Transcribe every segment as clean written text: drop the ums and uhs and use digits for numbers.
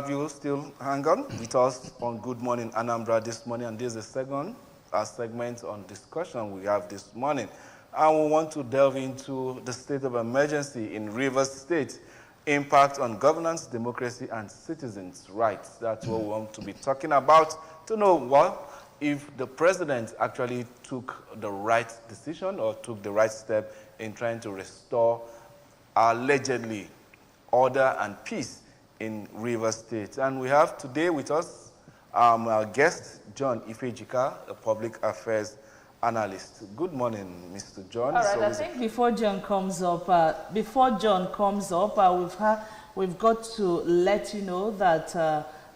You still hang on with us on Good Morning Anambra this morning, and this is the second segment on discussion we have this morning. And we want to delve into the state of emergency in Rivers State, impact on governance, democracy, and citizens' rights. That's what we want to be talking about, to know what if the president actually took the right decision or took the right step in trying to restore allegedly order and peace in Rivers State. And we have today with us our guest, John Ifejika, a public affairs analyst. Good morning, Mr. John. All right, I think before John comes up, we've got to let you know that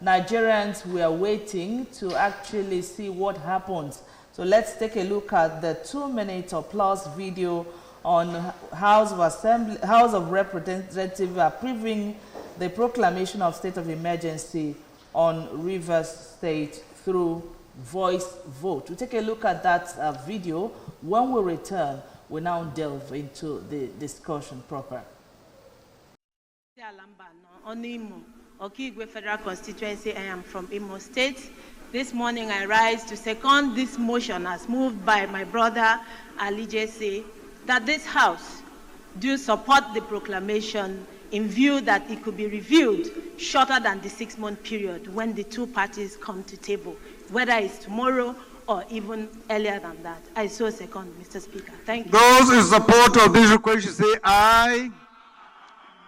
Nigerians were waiting to actually see what happens. So let's take a look at the 2-minute or plus video on House of Representatives approving the proclamation of state of emergency on Rivers State through voice vote. We'll take a look at that video. When we return, we'll now delve into the discussion proper. On Imo, Okigwe Federal Constituency, I am from Imo State. This morning I rise to second this motion as moved by my brother Ali Jesse, that this House do support the proclamation in view that it could be reviewed shorter than the 6-month period when the two parties come to table, whether it's tomorrow or even earlier than that. I so second, Mr. Speaker. Thank you. Those in support of this request should say aye.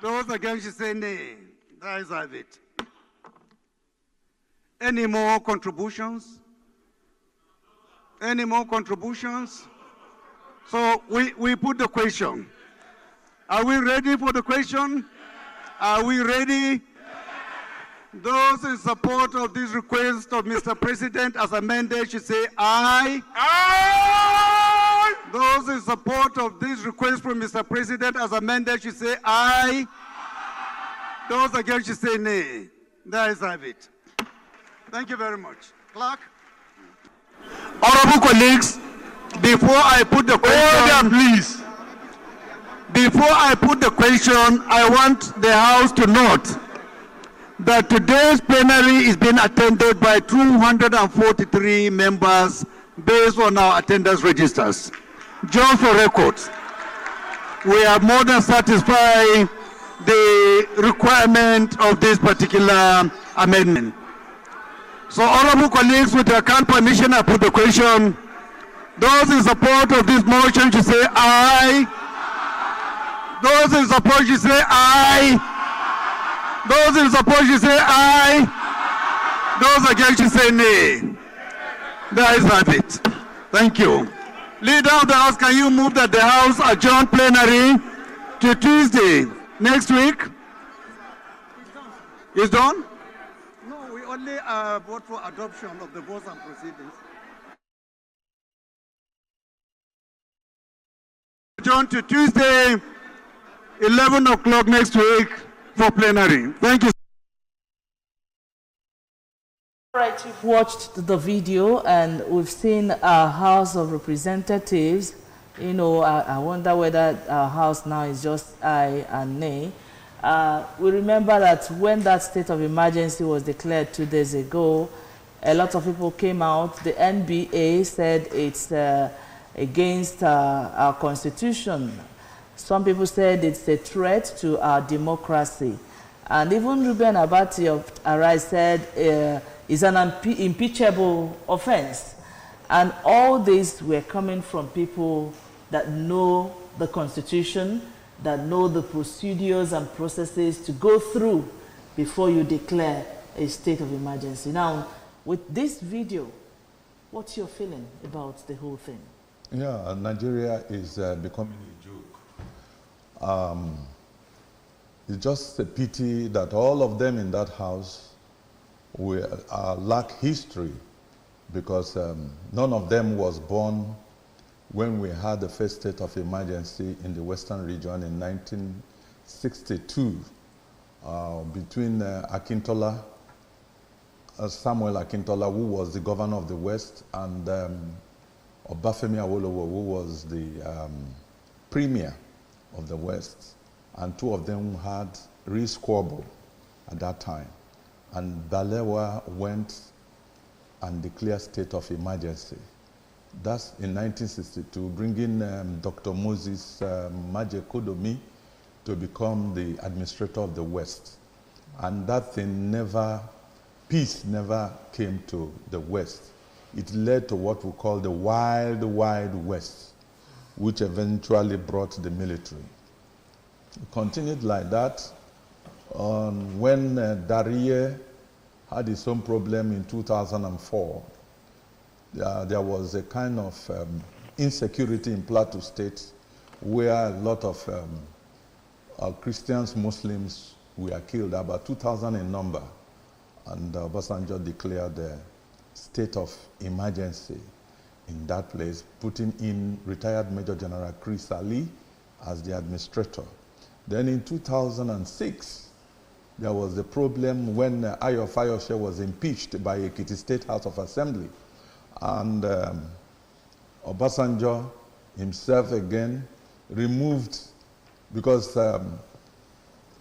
Those against should say nay. That is it. Any more contributions? Any more contributions? So we put the question. Are we ready for the question? Are we ready? Those in support of this request of Mr. President as amended should say aye. Aye! Those in support of this request from Mr. President as amended should say aye. Those against should say nay. That is it. Thank you very much. Clerk. Honorable colleagues, before I put the question, please. Before I put the question, I want the House to note that today's plenary is being attended by 243 members based on our attendance registers. Just for records, we have more than satisfied the requirement of this particular amendment. So, honorable colleagues, with your kind permission, I put the question. Those in support of this motion should say aye. Those in support should say aye. Those in support should say aye. Those against should say nay. That is it. Thank you. Leader of the House, can you move that the House adjourn plenary to Tuesday next week? It's done? No, we only vote for adoption of the votes and proceedings. Adjourn to Tuesday, 11 o'clock next week for plenary. Thank you. All right, we've watched the video and we've seen our House of Representatives. You know, I wonder whether our House now is just aye and nay. We remember that when that state of emergency was declared 2 days ago, a lot of people came out. The NBA said it's against our constitution. Some people said it's a threat to our democracy. And even Ruben Abati of Arise said it's an impeachable offense. And all these were coming from people that know the Constitution, that know the procedures and processes to go through before you declare a state of emergency. Now, with this video, what's your feeling about the whole thing? Yeah, Nigeria is becoming a joke. It's just a pity that all of them in that house lack history, because none of them was born when we had the first state of emergency in the Western region in 1962 between Samuel Akintola, who was the governor of the West, and Obafemi Awolowo, who was the premier of the West, and two of them had real squabble at that time. and Balewa went and declared state of emergency. That's in 1962, bringing Dr. Moses Maje Kodomi to become the administrator of the West. And that thing peace never came to the West. It led to what we call the Wild, Wild West, which eventually brought the military. It continued like that. When Darie had his own problem in 2004, there was a kind of insecurity in Plateau State where a lot of Christians, Muslims were killed, about 2,000 in number. And Obasanjo declared a state of emergency in that place, putting in retired Major General Chris Ali as the administrator. Then in 2006, there was the problem when Ayo Fayose was impeached by Ekiti State House of Assembly. And Obasanjo himself again removed, because Ayo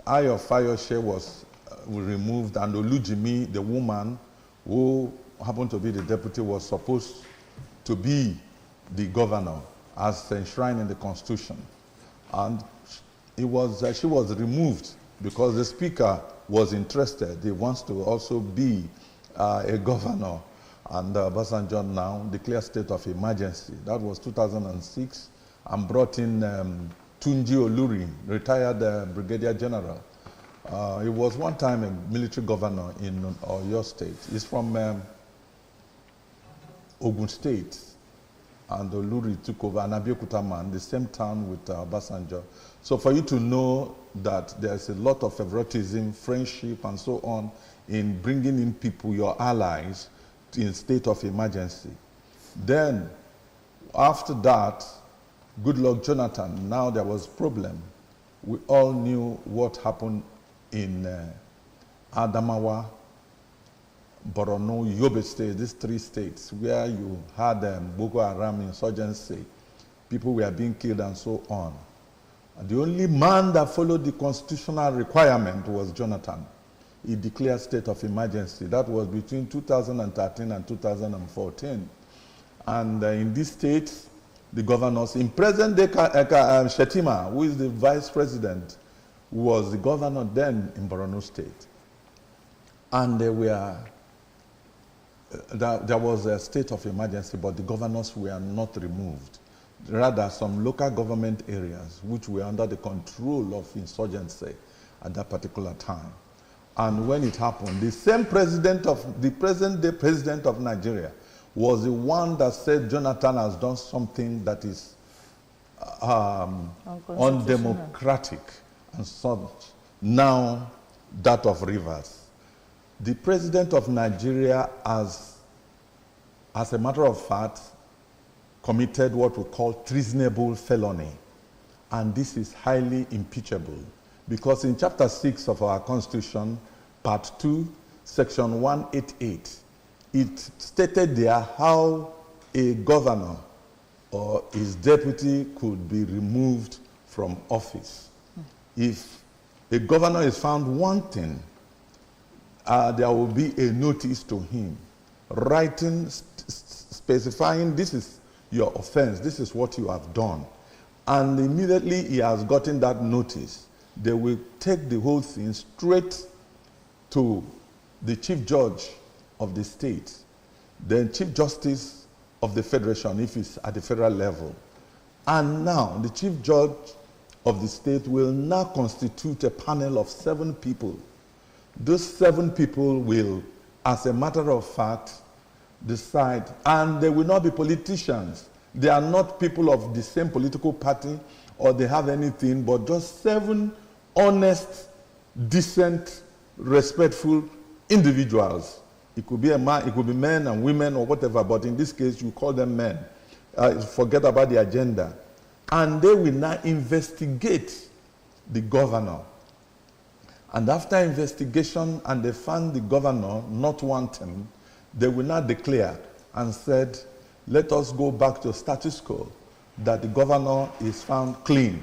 Fayose was removed, and Olujimi, the woman who happened to be the deputy, was supposed to be the governor as enshrined in the Constitution. And she was removed because the speaker was interested. He wants to also be a governor. And Obasanjo now declared state of emergency. That was 2006, and brought in Tunji Oluri, retired brigadier general. He was one time a military governor in Oyo State. He's from Ogun State, and Oluri took over, and Abeokuta man, the same town with Obasanjo. So for you to know that there's a lot of favoritism, friendship, and so on in bringing in people, your allies, in state of emergency. Then, after that, Goodluck Jonathan, now there was problem. We all knew what happened in Adamawa, Borno, Yobe State, these three states, where you had Boko Haram insurgency, people were being killed and so on. And the only man that followed the constitutional requirement was Jonathan. He declared state of emergency. That was between 2013 and 2014. And in these states, the governors, in present day Shetima, who is the vice president, was the governor then in Borno State. And there was a state of emergency, but the governors were not removed. Rather, some local government areas which were under the control of insurgency at that particular time. And when it happened, the same president of the present day president of Nigeria was the one that said Jonathan has done something that is undemocratic and such. Now, that of Rivers. The president of Nigeria has, as a matter of fact, committed what we call treasonable felony. And this is highly impeachable, because in chapter 6 of our Constitution, part 2, section 188, it stated there how a governor or his deputy could be removed from office. If a governor is found wanting, there will be a notice to him, writing, specifying this is your offense, this is what you have done. And immediately he has gotten that notice, they will take the whole thing straight to the chief judge of the state, then chief justice of the federation if it's at the federal level. And now the chief judge of the state will now constitute a panel of 7 people. Those 7 people will, as a matter of fact, decide, and they will not be politicians. They are not people of the same political party or they have anything, but just 7 honest, decent, respectful individuals. It could be a man, it could be men and women or whatever, but in this case, you call them men. Forget about the agenda. And they will now investigate the governor. And after investigation, and they found the governor not wanting, they will now declare and said, let us go back to status quo, that the governor is found clean.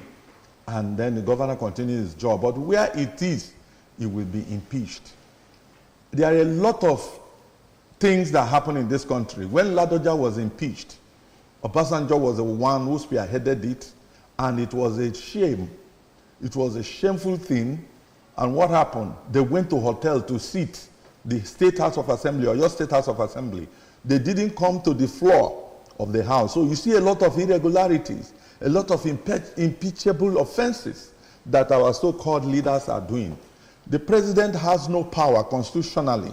And then the governor continues his job. But where it is, he will be impeached. there are a lot of things that happen in this country. When Ladoja was impeached, Obasanjo was the one who spearheaded it, and it was a shame. It was a shameful thing. And what happened? They went to hotel to sit the State House of Assembly or your State House of Assembly. They didn't come to the floor of the House. So you see a lot of irregularities, a lot of impeachable offenses that our so-called leaders are doing. The president has no power constitutionally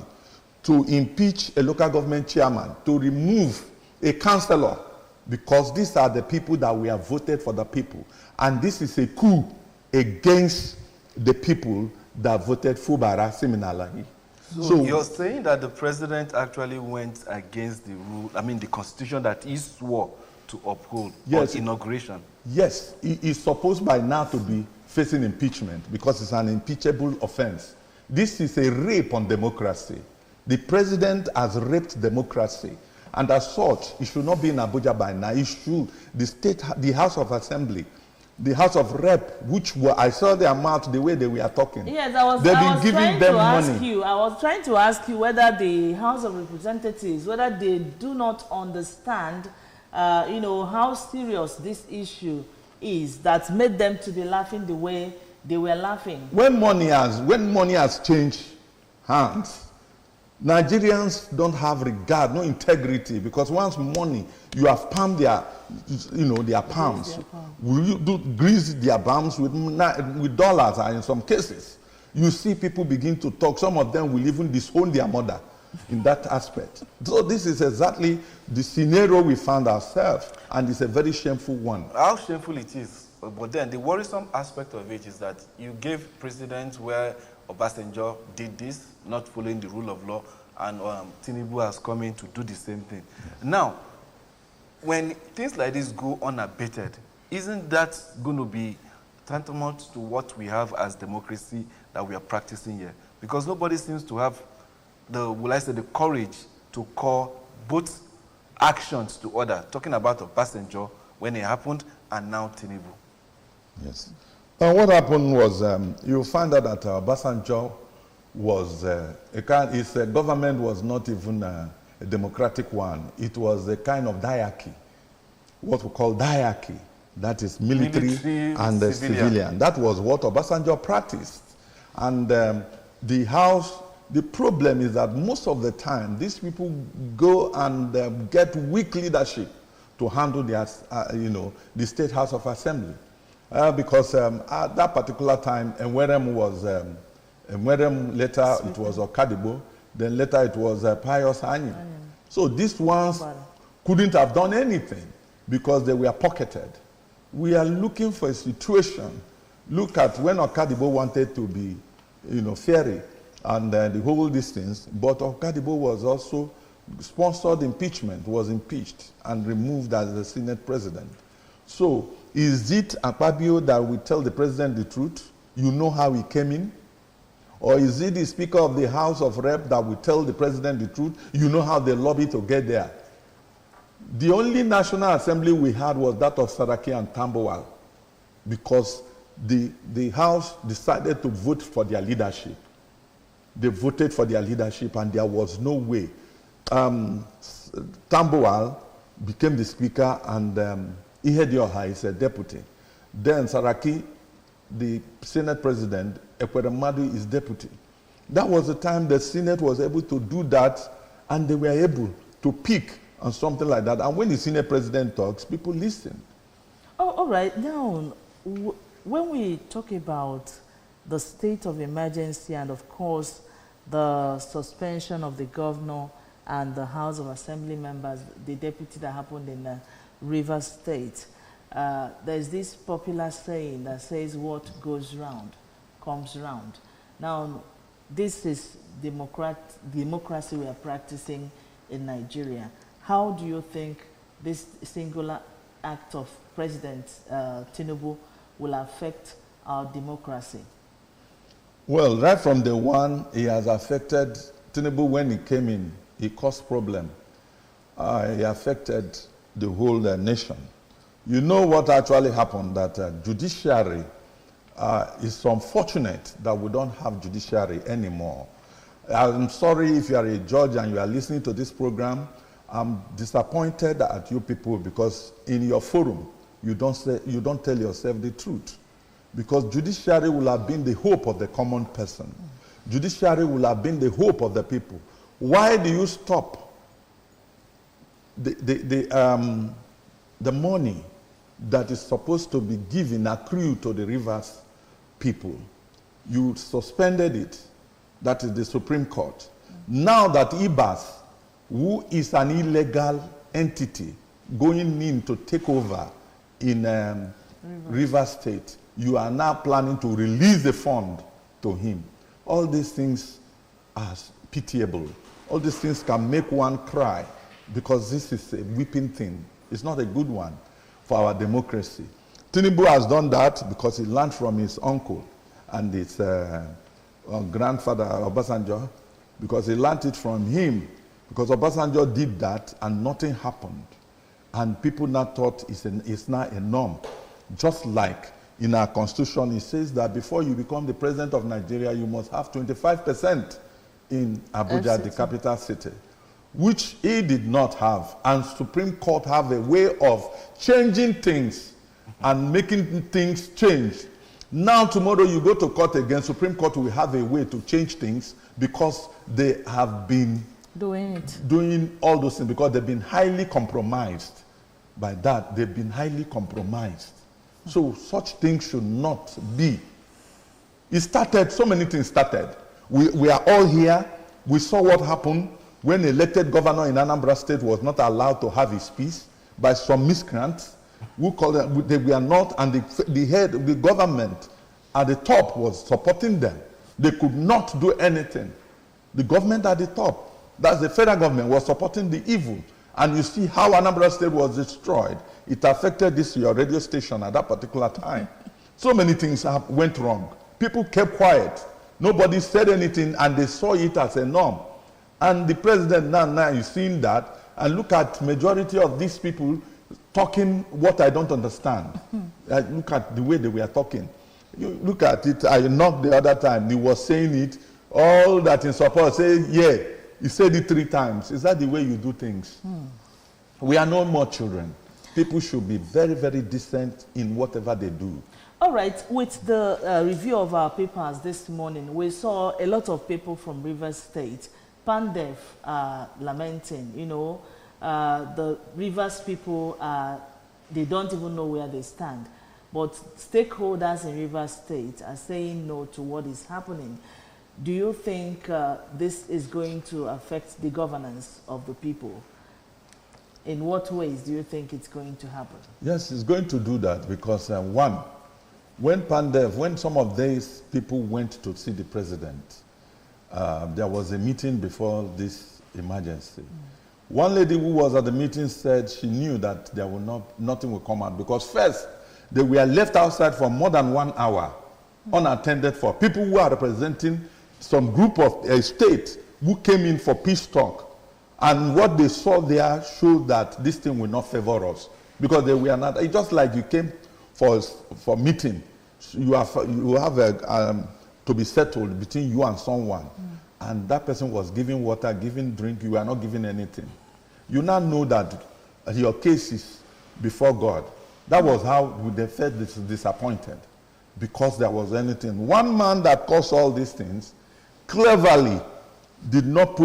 to impeach a local government chairman, to remove a councillor, because these are the people that we have voted for the people. And this is a coup against the people that voted Fubara Siminalahi. So you're saying that the president actually went against the rule, I mean the constitution that he swore to uphold on inauguration? Yes, he is supposed by now to be facing impeachment because it's an impeachable offense. This is a rape on democracy. The president has raped democracy. And as such, he should not be in Abuja by now. He should, the House of Assembly, the House of Rep, which were, I saw their mouth the way they were talking. Yes, I was trying to ask you whether the House of Representatives, whether they do not understand, you know, how serious this issue is that made them to be laughing the way they were laughing. When money has changed hands, Nigerians don't have regard, no integrity, because once money, you have palmed their, you know, their palms. You do grease their palms with dollars, and in some cases, you see people begin to talk. Some of them will even disown their mother in that aspect. So this is exactly the scenario we found ourselves, and it's a very shameful one. How shameful it is, but then the worrisome aspect of it is that you gave precedents where Obasanjo did this, not following the rule of law, and Tinubu has come in to do the same thing. Now, when things like this go unabated, isn't that going to be tantamount to what we have as democracy that we are practicing here? Because nobody seems to have the courage to call both actions to order, talking about Obasanjo when it happened and now Tinubu. Yes. What happened was, you find out that Obasanjo was, his government was not even a democratic one. It was a kind of diarchy, what we call diarchy. That is military and civilian. That was what Obasanjo practiced. And the House, the problem is that most of the time, these people go and get weak leadership to handle their, you know, the State House of Assembly. Because at that particular time, Enwerem was, later it was Okadibo, then later it was Pius Anyi. So these ones couldn't have done anything because they were pocketed. We are looking for a situation. Look at when Okadibo wanted to be, you know, fairy and the whole distance, but Okadibo was also sponsored impeachment, was impeached and removed as the Senate president. So is it Akpabio that will tell the president the truth? You know how he came in? Or is it the Speaker of the House of Rep that will tell the president the truth? You know how they lobby to get there? The only National Assembly we had was that of Saraki and Tambowal, because the House decided to vote for their leadership. They voted for their leadership and there was no way. Tambowal became the Speaker and Ihedioha is a deputy. Then Saraki, the Senate President, Ekweremadu is deputy. That was the time the Senate was able to do that and they were able to pick on something like that. And when the Senate President talks, people listen. Oh, all right. Now, when we talk about the state of emergency and, of course, the suspension of the governor and the House of Assembly members, the deputy that happened in Rivers State, there's this popular saying that says what goes round comes round. Now, this is democracy we are practicing in Nigeria. How do you think this singular act of President Tinubu will affect our democracy? Well, right from the one, he has affected Tinubu when he came in. He caused problem. He affected the whole nation. You know what actually happened, that judiciary, it's unfortunate that we don't have judiciary anymore. I'm sorry if you are a judge and you are listening to this program. I'm disappointed at you people because in your forum, you don't tell yourself the truth. Because judiciary will have been the hope of the common person. Judiciary will have been the hope of the people. Why do you stop the money that is supposed to be given, accrued to the Rivers people? You suspended it. That is the Supreme Court. Now that IBAS, who is an illegal entity going in to take over in Rivers State, you are now planning to release the fund to him. All these things are pitiable. All these things can make one cry because this is a weeping thing. It's not a good one for our democracy. Tinubu has done that because he learned from his uncle and his grandfather, Obasanjo, because he learned it from him. Because Obasanjo did that and nothing happened. And people now thought it's now a norm. Just like in our constitution, it says that before you become the president of Nigeria, you must have 25% in Abuja, the capital city, which he did not have. And Supreme Court have a way of changing things and making things change. Now tomorrow you go to court again, Supreme Court will have a way to change things because they have been doing all those things because they've been highly compromised. By that, they've been highly compromised. So such things should not be. It started, so many things started. We are all here. We saw what happened when elected governor in Anambra State was not allowed to have his peace by some miscreants who called them, they were not, and the government at the top was supporting them. They could not do anything. The government at the top, that's the federal government, was supporting the evil. And you see how Anambra State was destroyed. It affected your radio station at that particular time. So many things went wrong. People kept quiet. Nobody said anything, and they saw it as a norm. And the president now is seeing that, and look at majority of these people talking what I don't understand. Look at the way they were talking. You look at it, I knocked the other time, he was saying it, all that in support, say, yeah, he said it 3 times. Is that the way you do things? We are no more children. People should be very, very decent in whatever they do. All right, with the review of our papers this morning, we saw a lot of people from Rivers State, Pandef, lamenting, you know, the Rivers people, they don't even know where they stand. But stakeholders in Rivers State are saying no to what is happening. Do you think this is going to affect the governance of the people? In what ways do you think it's going to happen? Yes, it's going to do that because one, when some of these people went to see the president, there was a meeting before this emergency. One lady who was at the meeting said she knew that there will nothing will come out because first, they were left outside for more than 1 hour, unattended for. People who are representing some group of state who came in for peace talk. And what they saw there showed that this thing will not favor us. Because they were not, it's just like you came for meeting. You have to be settled between you and someone. And that person was giving water, giving drink, you are not giving anything. You now know that your case is before God. That was how they felt disappointed. Because there was anything. One man that caused all these things cleverly did not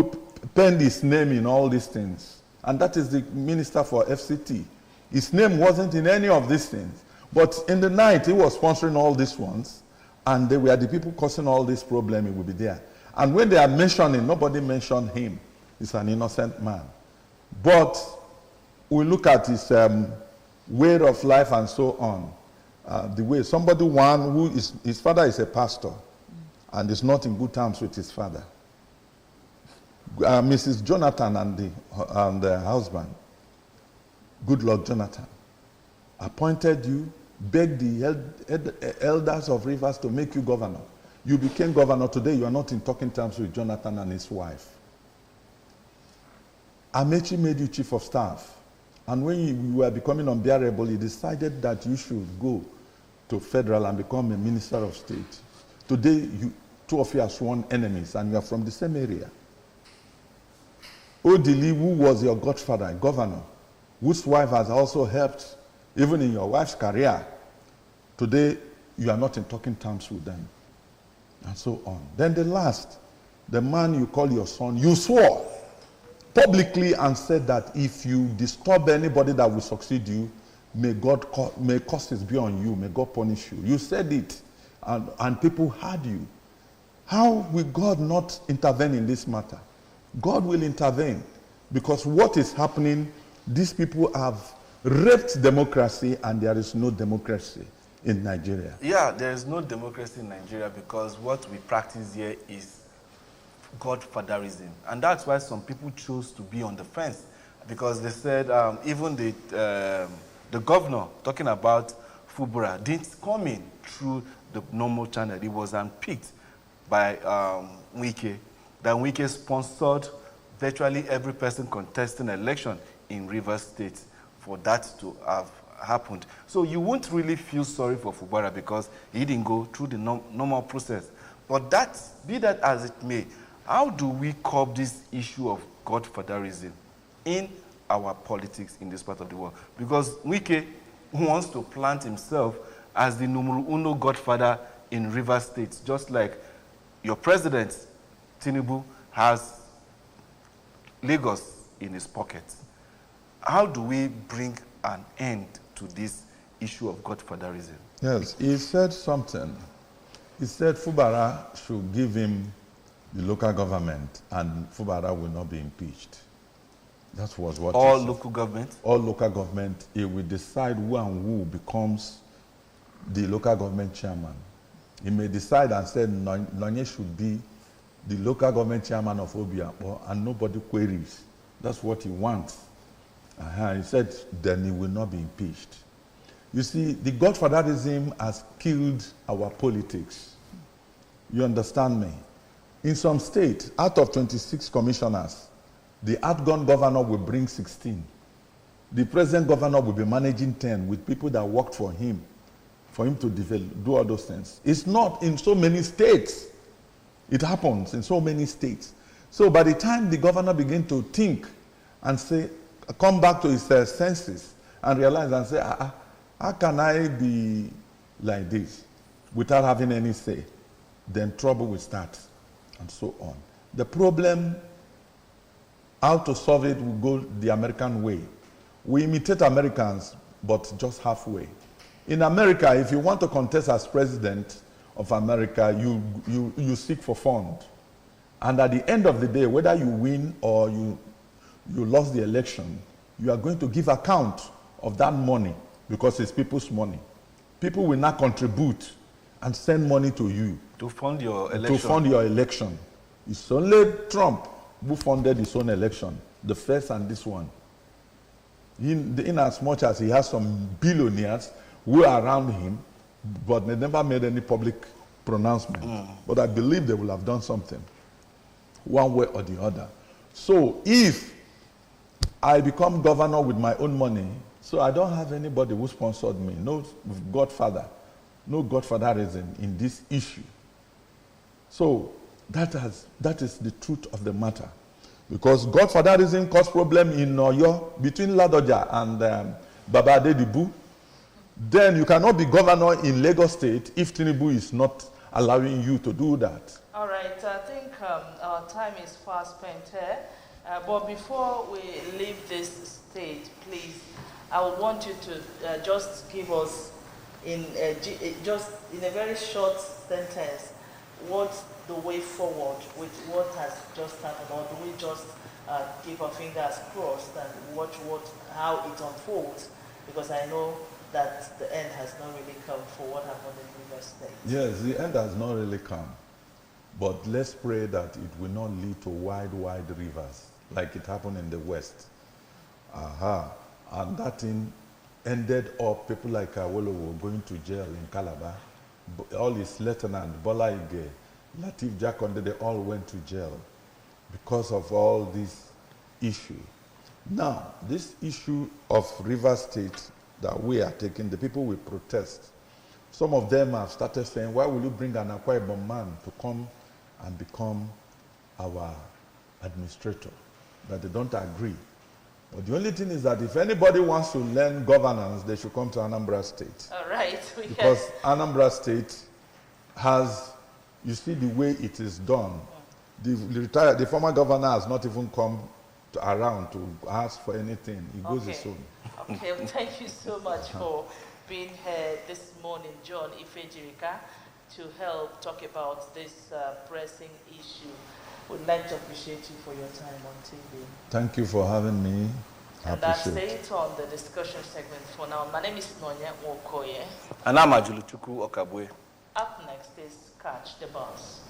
pen his name in all these things. And that is the minister for FCT. His name wasn't in any of these things. But in the night, he was sponsoring all these ones. And they were the people causing all this problem, he would be there. And when they are mentioning, nobody mentioned him. He's an innocent man. But we look at his way of life and so on. The way somebody, one who is, his father is a pastor and is not in good terms with his father. Mrs. Jonathan and the husband, good Lord Jonathan, appointed you, begged the elders of Rivers to make you governor. You became governor today, you are not in talking terms with Jonathan and his wife. Amechi made you chief of staff. And when you were becoming unbearable, he decided that you should go to federal and become a minister of state. Today, two of you are sworn enemies and you are from the same area. Odili, who was your godfather, governor, whose wife has also helped even in your wife's career, today you are not in talking terms with them, and so on. Then the last, the man you call your son, you swore publicly and said that if you disturb anybody that will succeed you, may curses be on you, may God punish you. You said it, and people heard you. How will God not intervene in this matter? God will intervene, because what is happening, these people have raped democracy, and there is no democracy in Nigeria. Yeah, there is no democracy in Nigeria because what we practice here is godfatherism. And that's why some people chose to be on the fence, because they said even the governor talking about Fubara didn't come in through the normal channel. It was unpicked by Wike. That Wike sponsored virtually every person contesting election in Rivers State for that to have happened. So you won't really feel sorry for Fubara because he didn't go through the normal process. But that, be that as it may, how do we curb this issue of godfatherism in our politics in this part of the world? Because Wike wants to plant himself as the numero uno godfather in Rivers State, just like your president, Tinubu, has Lagos in his pocket. How do we bring an end to this issue of godfatherism? Yes, he said something. He said Fubara should give him the local government and Fubara will not be impeached. That was what all he said. Local government? All local government, he will decide who and who becomes the local government chairman. He may decide and say Nonye should be the local government chairman of Obiakpo and nobody queries. That's what he wants. He said then he will not be impeached. You see, the godfatherism has killed our politics. You understand me? In some states, out of 26 commissioners, the outgone governor will bring 16. The present governor will be managing 10 with people that worked for him to do all those things. It's not in so many states. It happens in so many states. So by the time the governor begins to think and say, come back to his senses and realize and say, how can I be like this without having any say? Then trouble will start and so on. The problem, how to solve it, will go the American way. We imitate Americans, but just halfway. In America, if you want to contest as president of America, you seek for funds. And at the end of the day, whether you win or you lost the election, you are going to give account of that money because it's people's money. People will not contribute and send money to you. To fund your election. To fund your election. It's only Trump who funded his own election, the first and this one. In as much as he has some billionaires who are around him, but they never made any public pronouncement. But I believe they will have done something, one way or the other. So if I become governor with my own money, so I don't have anybody who sponsored me, no godfather, no godfatherism in this issue. So that is the truth of the matter. Because godfatherism caused problem in Oyo between Ladoja and Baba Adedibu. Then you cannot be governor in Lagos State if Tinubu is not allowing you to do that. All right, I think our time is fast spent here. But before we leave this stage, please, I would want you to just give us, just in a very short sentence, what's the way forward with what has just happened, or do we just keep our fingers crossed and watch how it unfolds? Because I know that the end has not really come for what happened in Rivers State. Yes, the end has not really come. But let's pray that it will not lead to wide rivers, like it happened in the West. And that thing ended up people like Awolowo going to jail in Calabar. All his lieutenant, Bola Ige, Latif Jakonde, they all went to jail because of all this issue. Now, this issue of Rivers State that we are taking, the people will protest. Some of them have started saying, why will you bring an Akwa Ibom man to come and become our administrator, that they don't agree. But the only thing is that if anybody wants to learn governance, they should come to Anambra State. All right. Because Anambra State has, you see the way it is done. The former governor has not even come around to ask for anything. He goes his own. Okay, well, thank you so much for being here this morning, John Ifejirika, to help talk about this pressing issue. We'd like to appreciate you for your time on TV. Thank you for having me. And that's it on the discussion segment for now. My name is Nonya Wokoye. And I'm Ajuluchuku Okabwe. Up next is Catch the Bus.